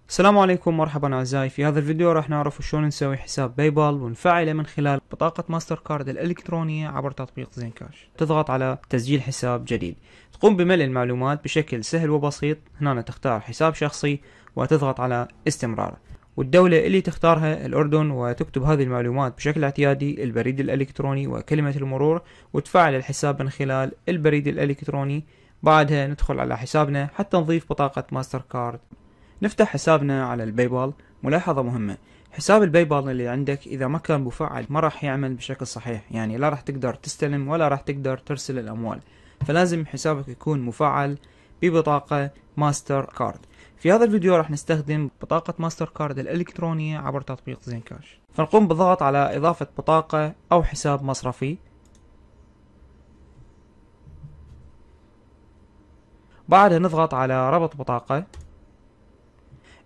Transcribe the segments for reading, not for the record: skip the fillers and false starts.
السلام عليكم، مرحبا اعزائي. في هذا الفيديو راح نعرف شلون نسوي حساب باي بال ونفعله من خلال بطاقة ماستر كارد الالكترونية عبر تطبيق زين كاش. تضغط على تسجيل حساب جديد، تقوم بملء المعلومات بشكل سهل وبسيط. هنا تختار حساب شخصي وتضغط على استمرار، والدولة اللي تختارها الأردن، وتكتب هذه المعلومات بشكل اعتيادي، البريد الإلكتروني وكلمة المرور، وتفعل الحساب من خلال البريد الإلكتروني. بعدها ندخل على حسابنا حتى نضيف بطاقة ماستر كارد. نفتح حسابنا على الباي بال. ملاحظة مهمة: حساب الباي بال اللي عندك إذا ما كان مفعل ما راح يعمل بشكل صحيح، يعني لا راح تقدر تستلم ولا راح تقدر ترسل الأموال، فلازم حسابك يكون مفعل ببطاقة ماستر كارد. في هذا الفيديو راح نستخدم بطاقة ماستر كارد الإلكترونية عبر تطبيق زين كاش. فنقوم بالضغط على إضافة بطاقة أو حساب مصرفي. بعدها نضغط على ربط بطاقة.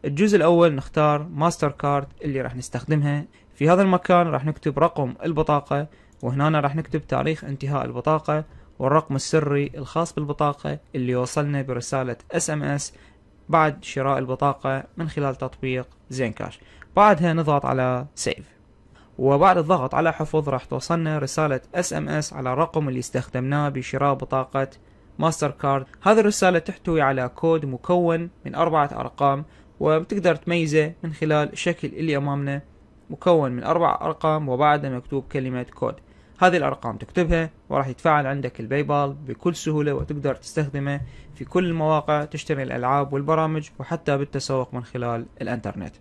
الجزء الأول نختار ماستر كارد اللي راح نستخدمها. في هذا المكان راح نكتب رقم البطاقة، وهنا راح نكتب تاريخ انتهاء البطاقة والرقم السري الخاص بالبطاقة اللي وصلنا برسالة SMS بعد شراء البطاقة من خلال تطبيق زين كاش. بعدها نضغط على سيف، وبعد الضغط على حفظ راح توصلنا رسالة SMS على الرقم اللي استخدمناه بشراء بطاقة ماستر كارد. هذه الرسالة تحتوي على كود مكون من 4 أرقام، وبتقدر تميزه من خلال الشكل اللي أمامنا، مكون من 4 أرقام وبعدها مكتوب كلمة كود. هذه الأرقام تكتبها وراح يتفاعل عندك الباي بال بكل سهولة، وتقدر تستخدمه في كل المواقع، تشتري الألعاب والبرامج وحتى بالتسوق من خلال الإنترنت.